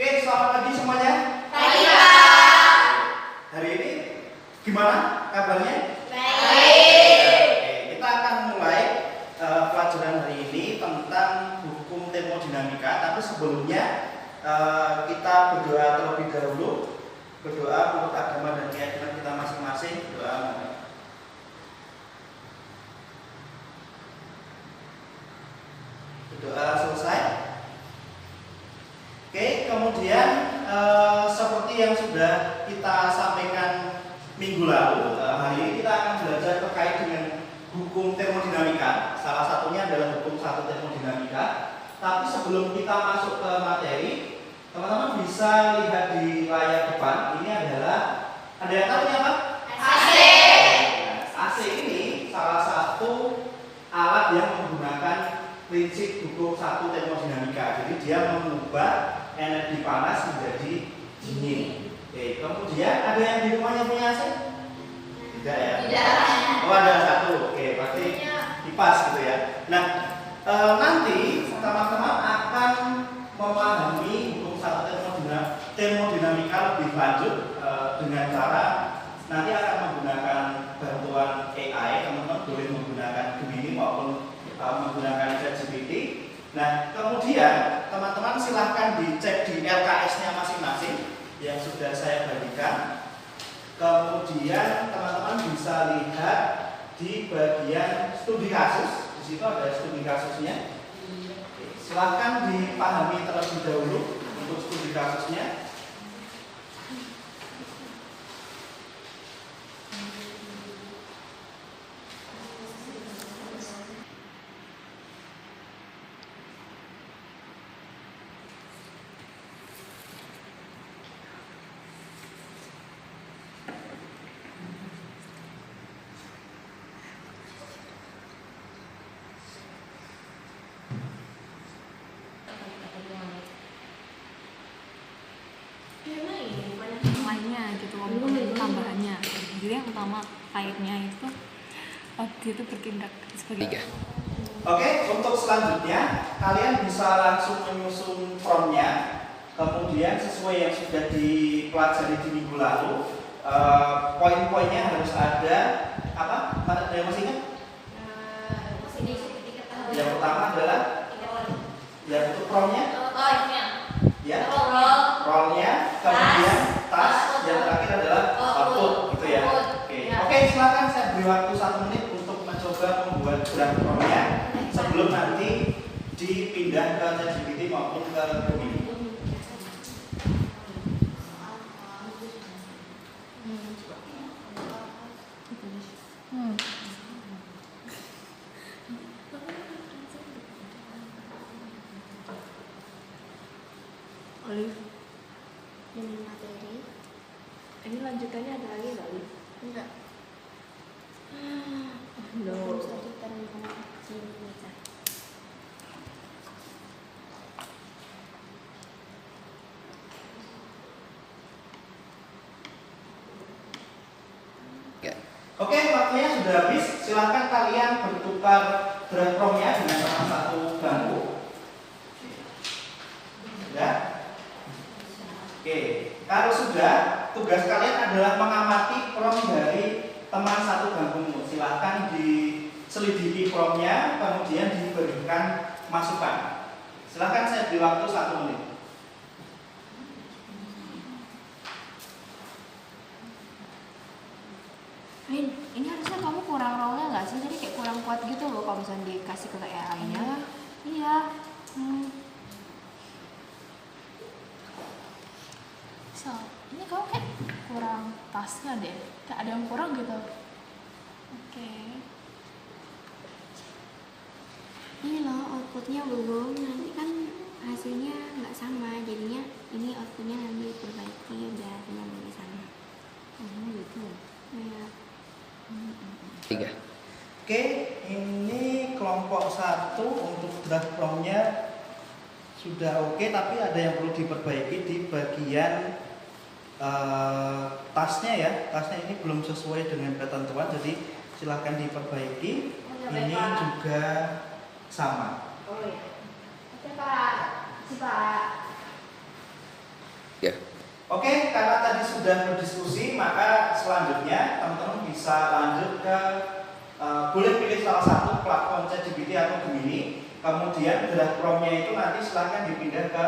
Oke, selamat pagi semuanya. Pagi, Pak. Hari ini gimana kabarnya? Baik. Oke, kita akan mulai pelajaran hari ini tentang hukum termodinamika. Tapi sebelumnya kita berdoa terlebih dahulu. Berdoa menurut agama dan keyakinan kita masing-masing. Berdoa selesai. Oke, kemudian seperti yang sudah kita sampaikan minggu lalu, hari ini kita akan belajar terkait dengan hukum termodinamika. Salah satunya adalah hukum satu termodinamika. Tapi sebelum kita masuk ke materi, teman-teman bisa lihat di layar depan. Ini adalah, ada yang tahu ini apa? AC. AC ini salah satu alat yang menggunakan prinsip hukum satu termodinamika. Jadi dia mengubah energi panas menjadi dingin. Oke, kemudian ada yang di rumahnya punya AC? Tidak ya? Tidak. Oh, ada satu. Oke, pasti kipas gitu ya. Nah, nanti teman-teman akan memahami hukum satu termodinamika lebih lanjut dengan cara nanti akan menggunakan bantuan AI. Teman-teman boleh menggunakan Gemini maupun menggunakan ChatGPT. Nah, kemudian teman-teman silahkan dicek di LKS-nya masing-masing yang sudah saya bagikan. Kemudian teman-teman bisa lihat di bagian studi kasus. Di situ ada studi kasusnya. Silahkan dipahami terlebih dahulu untuk studi kasusnya. Lainnya gitu, walaupun tambahannya. Jadi yang utama kaitnya itu waktu itu bertindak sebagai Oke, untuk selanjutnya kalian bisa langsung menyusun formnya. Kemudian sesuai yang sudah dipelajari di minggu lalu, poin-poinnya harus ada apa? Ada yang masih ingat? Yang pertama adalah yang untuk formnya, ya, rollnya, kemudian tas, yang terakhir adalah output, gitu ya. Oke, silakan saya beri waktu 1 menit untuk mencoba membuat graf formnya sebelum nanti dipindah ke ChatGPT maupun ke Gemini. Olive. Ini materi. Ini lanjutannya ada lagi nggak, Olive? Enggak. No. Oke, waktunya sudah habis. Silahkan kalian bertukar draft prompt-nya dengan teman satu bangku. Ya. Oke, kalau sudah, tugas kalian adalah mengamati prompt dari teman satu bangkumu. Silahkan diselidiki prompt-nya, kemudian diberikan masukan. Silahkan saya beri waktu 1 menit. Ini harusnya kamu kurang rollnya nggak sih? Jadi kayak kurang kuat gitu loh kalau misalnya dikasih ke AI-nya. Iya. So, ini kamu kayak kurang tasnya deh. Kayak ada yang kurang gitu. Oke. Ini loh outputnya belum, nanti kan hasilnya nggak sama, jadinya ini outputnya nanti diperbaiki biar lebih sama. Gitu. Ya. 3. Oke, ini kelompok 1 untuk draft prompt-nya sudah oke, tapi ada yang perlu diperbaiki di bagian tasnya ya. Tasnya ini belum sesuai dengan ketentuan, jadi silahkan diperbaiki. Ini juga sama. Oh ya. Oke Pak, si Pak. Ya. Oke, karena tadi sudah berdiskusi, maka selanjutnya teman-teman bisa lanjut ke boleh pilih salah satu platform ChatGPT atau Gemini. Kemudian draft prompt-nya itu nanti silahkan dipindah ke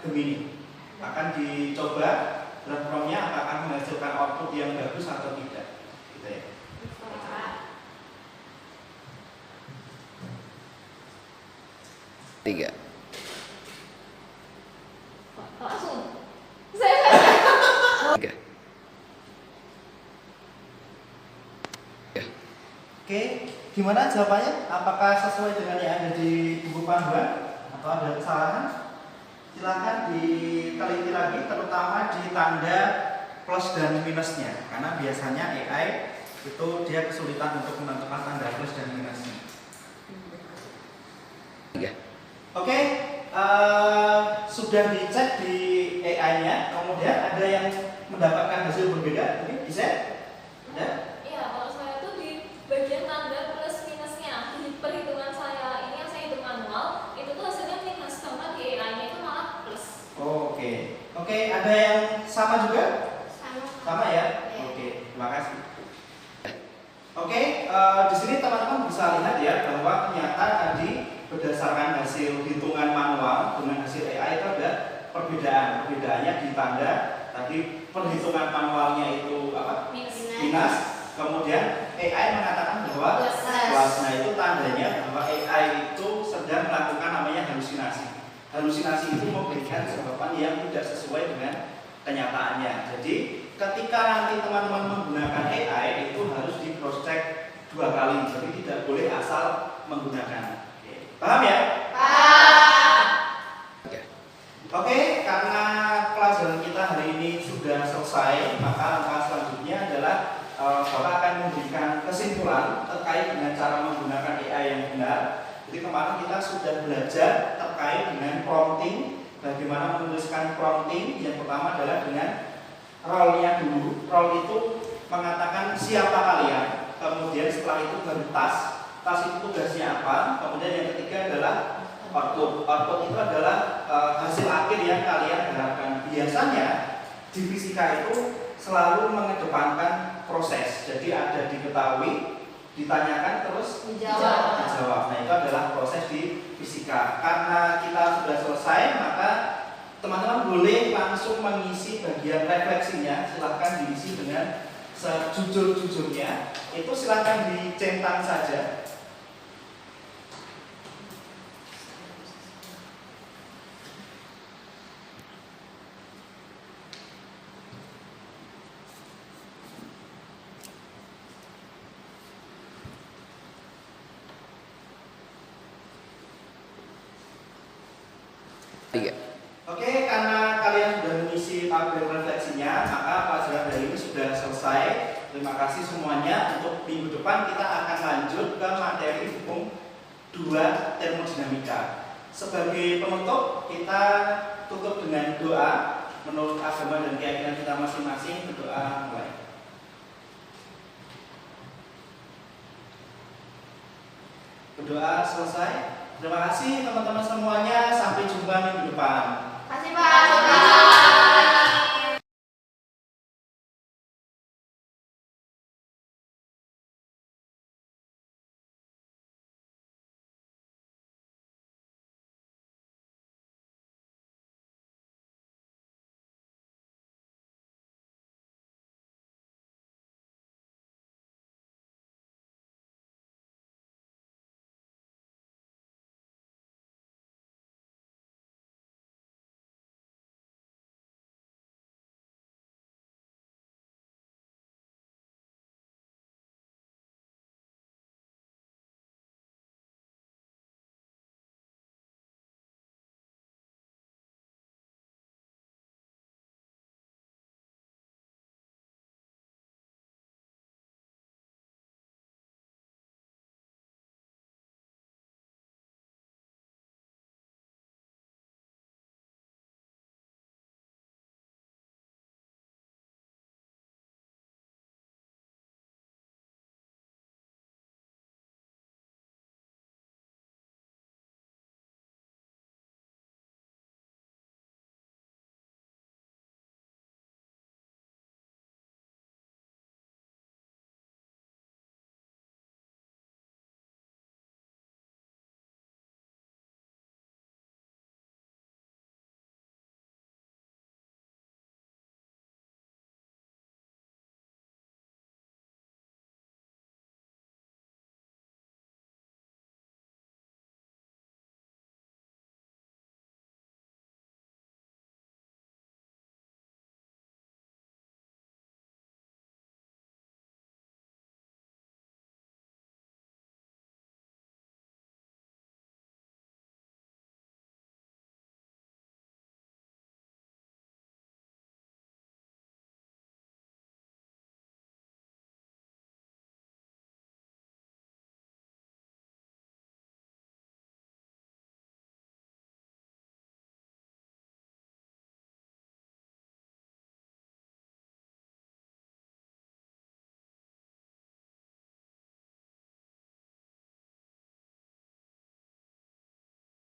Gemini. Akan dicoba draft prompt-nya akan menghasilkan output yang bagus atau tidak. Gitu ya. Tiga. Langsung. Tiga. Ya. Oke, gimana jawabannya? Apakah sesuai dengan yang ada di buku panduan atau ada kesalahan? Silahkan diteliti lagi, terutama di tanda plus dan minusnya, karena biasanya AI itu dia kesulitan untuk menentukan tanda plus dan minusnya. Tiga. Oke, sudah dicek di AI-nya, kemudian ada yang mendapatkan hasil berbeda, ini bisa? Ada? Iya, kalau saya tuh di bagian tanda plus minusnya di perhitungan saya ini yang saya hitung manual itu tuh hasilnya minus, sama di AI-nya itu malah plus. Oke, ada yang sama juga? Sama ya? Iya. Oke, terima kasih. Oke, di sini teman-teman bisa lihat ya bahwa ternyata tadi berdasarkan hasil hitungan manual dengan hasil AI itu ada perbedaan. Perbedaannya di tanda tadi perhitungan manualnya itu apa? Minus. Kemudian AI mengatakan bahwa plus. Nah itu tandanya bahwa AI itu sedang melakukan namanya halusinasi. Halusinasi itu memberikan jawaban yang tidak sesuai dengan kenyataannya. Jadi ketika nanti teman-teman menggunakan AI itu harus di cross check 2 kali. Jadi tidak boleh asal menggunakan. Paham ya? Oke, karena pelajaran kita hari ini sudah selesai, maka langkah selanjutnya adalah Bapak akan memberikan kesimpulan terkait dengan cara menggunakan AI yang benar. Jadi kemarin kita sudah belajar terkait dengan prompting, bagaimana menuliskan prompting. Yang pertama adalah dengan role-nya dulu. Role itu mengatakan siapa kalian, kemudian setelah itu baru task. Task itu tugasnya apa, kemudian yang ketiga adalah output. Output itu adalah hasil akhir yang kalian harapkan. Biasanya di fisika itu selalu mengedepankan proses. Jadi ada diketahui, ditanyakan, terus dijawab. Nah itu adalah proses di fisika. Karena kita sudah selesai, maka teman-teman boleh langsung mengisi bagian refleksinya. Silahkan diisi dengan sejujur-jujurnya. Itu silahkan dicentang saja. Tiga. Oke, karena kalian sudah mengisi tabel refleksinya, maka pelajaran hari ini sudah selesai. Terima kasih semuanya. Untuk minggu depan kita akan lanjut ke materi hukum 2 termodinamika. Sebagai penutup, kita tutup dengan doa menurut agama dan keyakinan kita masing-masing. Berdoa mulai. Berdoa selesai. Terima kasih teman-teman semuanya. Sampai jumpa minggu depan. Terima kasih Pak.